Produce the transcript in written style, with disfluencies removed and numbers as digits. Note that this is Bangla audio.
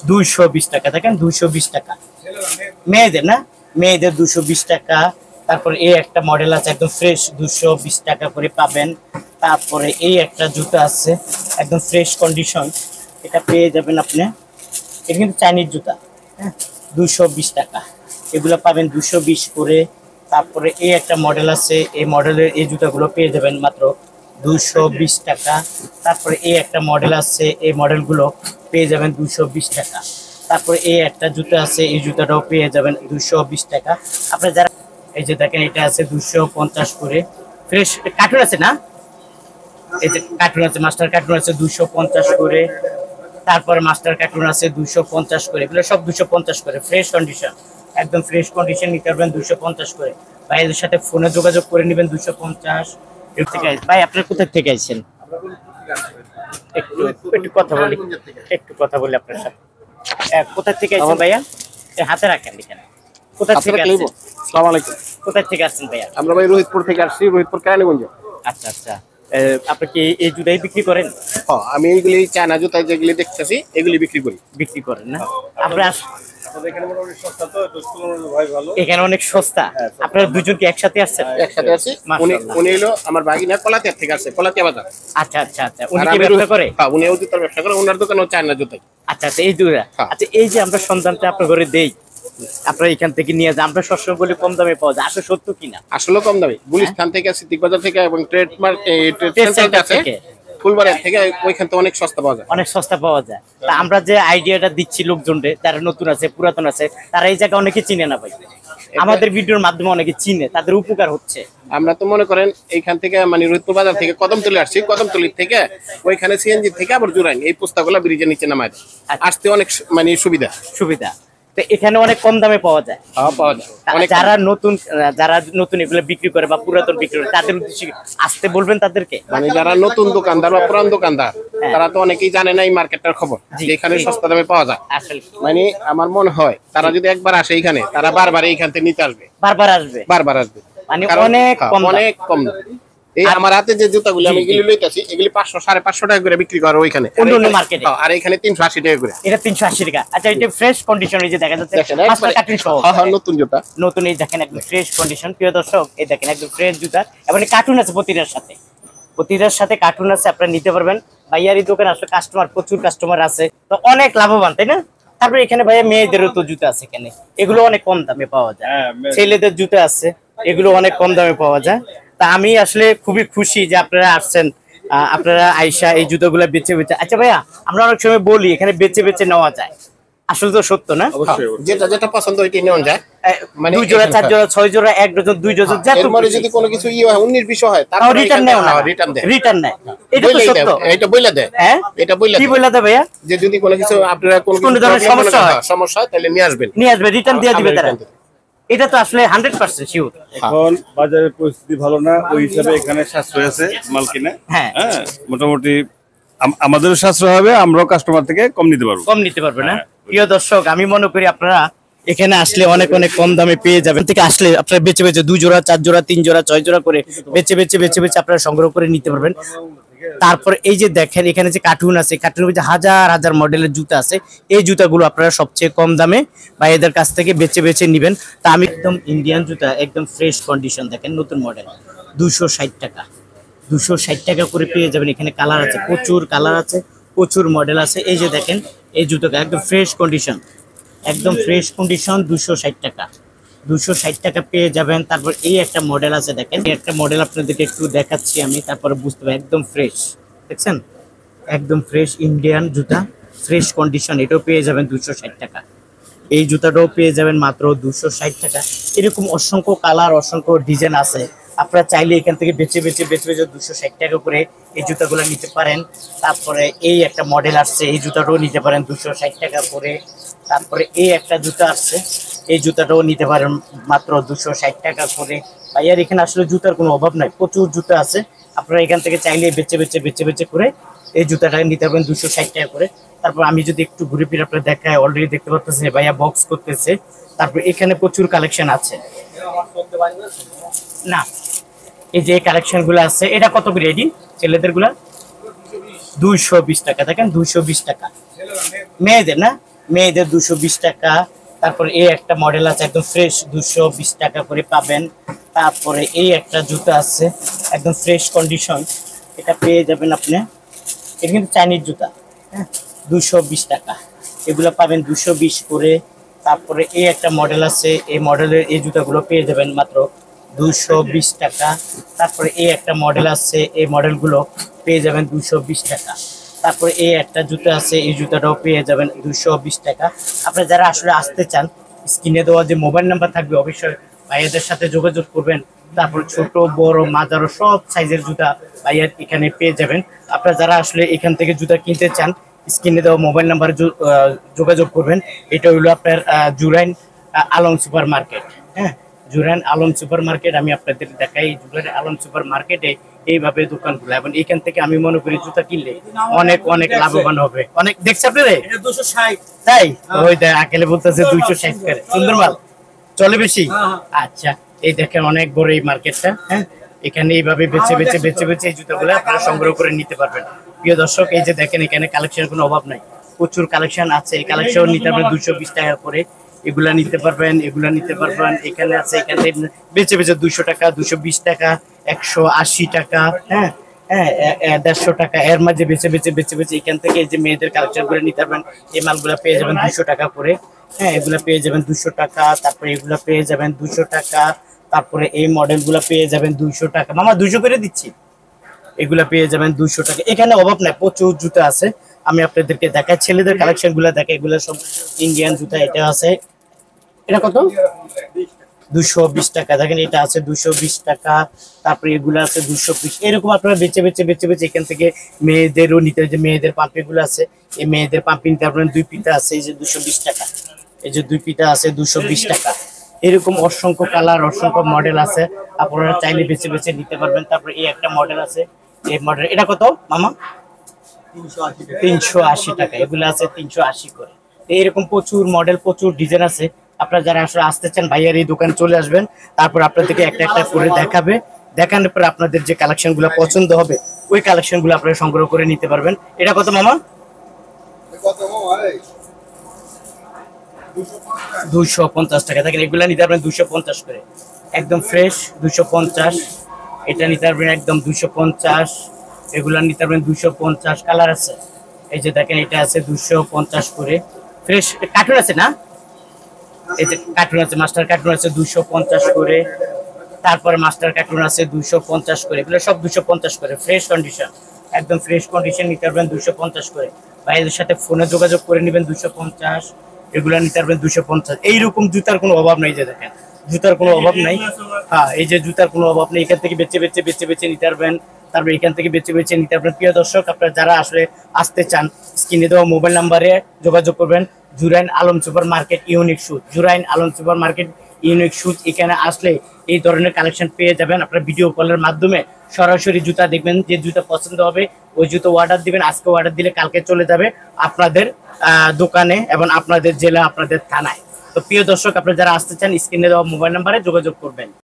220 টাকা, দেখেন 220 টাকা। মেয়েদের না, মেয়েদের 220 টাকা। তারপরে এই একটা মডেল আছে একদম ফ্রেশ, 220 টাকা করে পাবেন। তারপরে এই একটা জুতা আছে একদম ফ্রেশ কন্ডিশন, এটা পেয়ে যাবেন আপনি। এটা কিন্তু চাইনিজ জুতা, হ্যাঁ, 220 টাকা। এগুলো পাবেন 220 করে। তারপরে এই একটা মডেল আছে, এই মডেলের এই জুতাগুলো পেয়ে যাবেন মাত্র 220 টাকা। তারপরে এই একটা মডেল আছে, এই মডেলগুলো পেয়ে যাবেন 220 টাকা। তারপরে এই একটা জুতা আছে, এই জুতাটাও পেয়ে যাবেন 220 টাকা। আপনার যারা এই যে দেখেন এটা আছে 250 করে। ফ্রেশ কার্টুন আছে না, এই যে কার্টুন আছে, মাস্টার কার্টুন আছে 250 করে। তারপরে মাস্টার কার্টুন আছে 250 করে। এগুলো সব 250 করে, ফ্রেশ কন্ডিশন, একদম ফ্রেশ কন্ডিশন নিতে পারবেন 250 করে। ভাই এদের সাথে ফোনে যোগাযোগ করে নেবেন 250 এর থেকে। ভাই আপনার কোথা থেকে আইছেন? একটু একটু কথা বলি, একটু কথা বলি আপনার সাথে। কোথা থেকে আইছেন ভাইয়া? হাতে রাখেন এখানে। কোথা থেকে আসছেন? আসসালামু আলাইকুম। কোথা থেকে আসছেন ভাইয়া? আমরা ভাই রোহিতপুর থেকে আসছি, রোহিতপুর কেরানীগঞ্জ। আচ্ছা আচ্ছা, আপনি কি এই জুতাই বিক্রি করেন? হ্যাঁ, আমি এইগুলি চায়না জুতা যেগুলি দেখতেছি এগুলি বিক্রি করি। বিক্রি করেন না? আপনার এখানে মোটামুটি সস্তা, তো ভাই ভালো। এখানে অনেক সস্তা। আপনারা দুজন কি একসাথে আসছেন? একসাথে আছি। উনি হলো আমার ভাগিনা, কলাতিয়া থেকে আসছে, কলাতিয়া বাজার। আচ্ছা আচ্ছা আচ্ছা, উনি কি ব্যবসা করে? হ্যাঁ, উনিও জুতার ব্যবসা করে, ওনার দোকানে চায়না জুতাই। আচ্ছা আচ্ছা, এই জুতা। আচ্ছা, এই যে আমরা সন্ধানটা আপনার ঘরে দেই, আপনারা এখান থেকে নিয়ে যান, আমরা সবসময় বলি কম দামে পাওয়া যায়, আসলে সত্য কিনা? আসলে কম দামে, গুলিস্তান থেকে, সিদ্দিক বাজার থেকে এবং ট্রেডমার্ক আছে ফুলবাড়িয়া থেকে, ওইখান থেকে অনেক সস্তা পাওয়া যায়। অনেক সস্তা পাওয়া যায়। তা আমরা যে আইডিয়াটা দিচ্ছি লোকজনদের, যারা নতুন আছে পুরাতন আছে, তারা এই জায়গা অনেকে চিনে না ভাই। আমাদের ভিডিওর মাধ্যমে অনেকে চিনে, তাদের উপকার হচ্ছে। আমরা তো মনে করেন এইখান থেকে মানে রোহিতপুর বাজার থেকে কদমতলি আসছি, কদমতলি থেকে ওইখানে সিএনজি থেকে আবার জুরাইন, এই পোস্তাগুলো ব্রিজের নিচে নামায় আসতে অনেক মানে সুবিধা। তো এখানে অনেক কম দামে পাওয়া যায়। পাওয়া যায়। যারা নতুন এগুলো বিক্রি করে বা পুরাতন বিক্রি করে, তাদের উদ্দেশ্যে আসতে বলবেন তাদেরকে। মানে যারা নতুন দোকানদার বা পুরান দোকানদার, তারা তো অনেকেই জানে না এই মার্কেটটার খবর, এখানে সস্তা দামে পাওয়া যায়। মানে আমার মনে হয় তারা যদি একবার আসে এখানে, তারা বারবার এইখান থেকে নিতে আসবে, বারবার আসবে। মানে অনেক কম দাম। এই আমার হাতে যে জুতাগুলো আমি এগুলি লইতাছি, এগুলি 500 550 টাকা করে বিক্রি করে ওইখানে, অন্য মার্কেটে। আর এখানে 380 টাকা করে। এটা 380 টাকা। আচ্ছা, এটা ফ্রেশ কন্ডিশন, এই যে দেখা যাচ্ছে মাস্টার কাটিং সহ। হ্যাঁ, নতুন জুতা, নতুন। এই দেখেন একদম ফ্রেশ কন্ডিশন। প্রিয় দর্শক, এই দেখেন একদম ফ্রেশ জুতা, এবং কার্টুন আছে প্রতিটার সাথে কার্টুন আছে, আপনারা নিতে পারবেন। ভাইয়ার এই দোকানে আসলে কাস্টমার, প্রচুর কাস্টমার আছে, তো অনেক লাভবান, তাই না? তারপরে এখানে ভাইয়া মেয়েদেরও তো জুতা আছে এখানে, এগুলো অনেক কম দামে পাওয়া যায়। ছেলেদের জুতা আছে, এগুলো অনেক কম দামে পাওয়া যায়। তা আমি আসলে খুবই খুশি যে আপনারা আসছেন, আপনারা আইসা এই জুতোগুলো বেচে। আচ্ছা ভাইয়া, আমরা অনেক সময় বলি এখানে বেচে নেওয়া যায়, আসলে তো সত্য না? যেটা পছন্দ ওইটাই নেওয়া যায়। মানে 2 জোড়া, 4 জোড়া, 6 জোড়া, 1 ডজন, 2 ডজন, এর মধ্যে যদি কোনো কিছু হয়, 19-20 হয়, তারপর রিটার্ন নেও না, রিটার্ন নেয়। এটা তো সত্য, এটা বইলা দেয়। হ্যাঁ, এটা বইলা কি বইলা দেয় ভাইয়া? যে যদি কোনো কিছু আপনারা কোনো ধরনের সমস্যা হয়, তাহলে নিয়ে আসবেন, রিটার্ন দিয়ে দিবে তারা। এটা তো আসলে 100% শিওর। এখন বাজারের পরিস্থিতি ভালো না, ওই হিসাবে এখানে সাশ্রয় আছে মাল কিনে। হ্যাঁ, মোটামুটি আমাদেরও সাশ্রয় হবে, আমরাও কাস্টমার থেকে কম নিতে পারবো না? প্রিয় দর্শক, আমি মনে করি আপনারা এখানে আসলে অনেক কম দামে পেয়ে যাবেন। থেকে আসলে আপনারা বেচে 2 জোড়া, 4 জোড়া, 3 জোড়া, 6 জোড়া করে বেচে আপনারা সংগ্রহ করে নিতে পারবেন। তারপর এই যে দেখেন এখানে যে কার্টুন আছে, কার্টুনের মধ্যে হাজার মডেলের জুতা আছে। এই জুতাগুলো আপনারা সবচেয়ে কম দামে বা এদের কাছ থেকে বেচে নিবেন। তা আমি একদম ইন্ডিয়ান জুতা, একদম ফ্রেশ কন্ডিশন, দেখেন নতুন মডেল, 260 টাকা। 260 টাকা করে পেয়ে যাবেন। এখানে কালার আছে, প্রচুর কালার আছে, প্রচুর মডেল আছে। এই যে দেখেন এই জুতোটা একদম ফ্রেশ কন্ডিশন, 260 টাকা। 260 টাকা পেয়ে যাবেন। তারপর এই একটা মডেল আছে, দেখেন এই একটা মডেল আপনাদেরকে একটু দেখাচ্ছি আমি, তারপরে বুঝতে পারবেন। একদম ফ্রেশ, দেখছেন, একদম ফ্রেশ ইন্ডিয়ান জুতা, ফ্রেশ কন্ডিশন, এটাও পেয়ে যাবেন 260 টাকা। এই জুতাটাও পেয়ে যাবেন মাত্র 260 টাকা। এরকম অসংখ্য কালার, অসংখ্য ডিজাইন আছে, আপনারা চাইলে এখান থেকে বেচে 260 টাকা করে এই জুতাগুলো নিতে পারেন। তারপরে এই একটা মডেল আসছে, এই জুতাটাও নিতে পারেন 260 টাকা করে। তারপরে এই একটা জুতা আসছে, এই জুতাটাও নিতে পারেন মাত্র 260 টাকা করে। ভাইয়ার এখানে আসলে জুতার কোনো অভাব নাই, প্রচুর জুতা আছে, আপনারা এখান থেকে চাইলে বেচে করে এই জুতাটা নিতে পারবেন 260 টাকা করে। তারপর আমি যদি একটু ঘুরে ফিরে আপনার দেখায়, অলরেডি দেখতে পাচ্ছেন ভাইয়া বক্স করতেছে। তারপর এখানে প্রচুর কালেকশন আছে না, এই যে কালেকশন গুলো আছে, এটা কত করে এডি ছেলেদের গুলা? 220 টাকা, দেখেন 220 টাকা। মেয়েদের না, মেয়েদের 220 টাকা। তারপর এই একটা মডেল আছে একদম ফ্রেশ 220 টাকা করে পাবেন। তারপরে এই একটা জুতা আছে একদম ফ্রেশ কন্ডিশন, এটা পেয়ে যাবেন আপনি। এটা কিন্তু চাইনিজ জুতা, হ্যাঁ, 220 টাকা। এগুলো পাবেন 220 করে। তারপরে এই একটা মডেল আছে, এই মডেলের এই জুতাগুলো পেয়ে যাবেন মাত্র 220 টাকা। তারপরে এই একটা মডেল আছে, এই মডেলগুলো পেয়ে যাবেন 220 টাকা। তারপরে এই একটা জুতা আছে, এই জুতাটাও পেয়ে যাবেন 220 টাকা। আপনারা যারা আসলে আসতে চান, স্ক্রিনে দেওয়া যে মোবাইল নাম্বার থাকবে অবশ্যই ভাইয়াদের সাথে যোগাযোগ করবেন। তারপর ছোট বড় মাঝারো সব সাইজের জুতা ভাইয়ার এখানে পেয়ে যাবেন। আপনারা যারা আসলে এখান থেকে জুতা কিনতে চান, স্ক্রিনে দেওয়া মোবাইল নাম্বারে যোগাযোগ করবেন। এটা হলো আপনার জুরাইন আলম সুপার মার্কেট, হ্যাঁ, জুরাইন আলম সুপার মার্কেট। আমি আপনাদের দেখাই জুরাইন আলম সুপার মার্কেটে এইভাবে দোকানগুলো, এবং এখান থেকে আমি মনে করি জুতা কিনলে অনেক অনেক লাভবান হবে। অনেক দেখছে আপনারা 260, তাই ওই আকেলে বলতেছে 260 করে। সুন্দর মাল চলে বেশি। আচ্ছা, এই দেখেন অনেক বড় এই মার্কেটটা, হ্যাঁ, এখানে এইভাবে বেছে বেছে বেছে বেছে এই জুতাগুলো আপনারা সংগ্রহ করে নিতে পারবেন। প্রিয় দর্শক, এই যে দেখেন এখানে কালেকশনের কোনো অভাব নাই, প্রচুর কালেকশন আছে। এই কালেকশন নিতে পারবেন 220 টাকা করে, এগুলা নিতে পারবেন, এগুলা নিতে পারবেন। এখানে আছে, এখানে বেছে বেছে 200 টাকা, 220 টাকা, 180 টাকা, হ্যাঁ হ্যাঁ, 150 টাকা, এর মাঝে বেছে বেছে বেছে বেছে এখান থেকে এই যে মেয়েদের কালেকশন গুলো নিতে পারবেন। এই মালগুলা পেয়ে যাবেন 200 টাকা করে, হ্যাঁ, এগুলা পেয়ে যাবেন 200 টাকা। তারপরে এগুলা পেয়ে যাবেন 200 টাকা। তারপরে এই মডেল গুলা পেয়ে যাবেন 200 টাকা। মামা 200 করে দিচ্ছি, এগুলা পেয়ে যাবেন 200 টাকা। এখানে অভাব নাই, প্রচুর জুতা আছে। আমি আপনাদেরকে দেখাই, ছেলেদের কালেকশন গুলা দেখাই, এগুলা সব ইন্ডিয়ান জুতা। এটা আছে, এটা কত? 220 টাকা। দেখেন এটা আছে 220 টাকা। তারপরে এগুলো আছে 220। এরকম আপনারা বেছে বেছে বেছে বেছে এখান থেকে মেয়েদেরও নিতে, যে মেয়েদের পাম্পি গুলো আছে, এই মেয়েদের পাম্পি নিতে আপনার 2 পিতা আছে, এই যে 220 টাকা। এই যে 2 পিতা আছে 220 টাকা। এরকম অসংখ্য কালার, অসংখ্য মডেল আছে, আপনারা চাইলে বেছে বেছে নিতে পারবেন। তারপরে এই একটা মডেল আছে, এই মডেল এটা কত মামা? 380 টাকা। এগুলো আছে 380 করে। এরকম প্রচুর মডেল, প্রচুর ডিজাইন আছে। আপনারা যারা আসলে আসতে চান ভাইয়ার এই দোকানে চলে আসবেন। তারপর আপনাদেরকে একটা একটা করে দেখাবে, দেখানোর পর আপনাদের যে কালেকশন গুলো পছন্দ হবে ওই কালেকশন গুলো আপনারা সংগ্রহ করে নিতে পারবেন। এটা কত মামা? 250 টাকা। দেখেন এগুলা নিতে পারবেন 250 করে, একদম ফ্রেশ 250। এটা নিতে পারবেন একদম 250। এগুলা নিতে পারবেন 250। কালার আছে, এই যে দেখেন এটা আছে 250 করে, ফ্রেশ। কার্টুন আছে না, এই যে কার্টুন আছে, মাস্টার কার্টুন আছে 250 করে। তারপরে মাস্টার কার্টুন আছে 250 করে। এগুলো সব 250 করে, ফ্রেশ কন্ডিশন, একদম ফ্রেশ কন্ডিশন নিতে পারবেন 250 করে। ভাইদের সাথে ফোনে যোগাযোগ করে নেবেন 250। এগুলো নিতে পারবেন 250। এইরকম জুতার কোনো অভাব নাই, যে দেখেন জুতার কোনো অভাব নাই। হ্যাঁ, এই যে জুতার কোনো অভাব নেই, এখান থেকে বেছে বেছে বেছে বেছে নিতে পারবেন। তারপরে এখান থেকে বেছে বেছে নিতে পারবেন। প্রিয় দর্শক, আপনারা যারা আসলে আসতে চান, স্ক্রিনে দেওয়া মোবাইল নাম্বারে যোগাযোগ করবেন। Jurain Alam super market unique shoes, Jurain Alam super market unique shoes. এখানে আসলে এই ধরনের কালেকশন পেয়ে যাবেন। আপনারা ভিডিও কলের মাধ্যমে সরাসরি জুতা দেখবেন, যে জুতা পছন্দ হবে ওই জুতো অর্ডার দিবেন। আজকে অর্ডার দিলে কালকে চলে যাবে আপনাদের দোকানে এবং আপনাদের জেলা, আপনাদের থানায়। তো প্রিয় দর্শক, আপনারা যারা আসতে চান স্ক্রিনে দেওয়া মোবাইল নাম্বারে যোগাযোগ করবেন।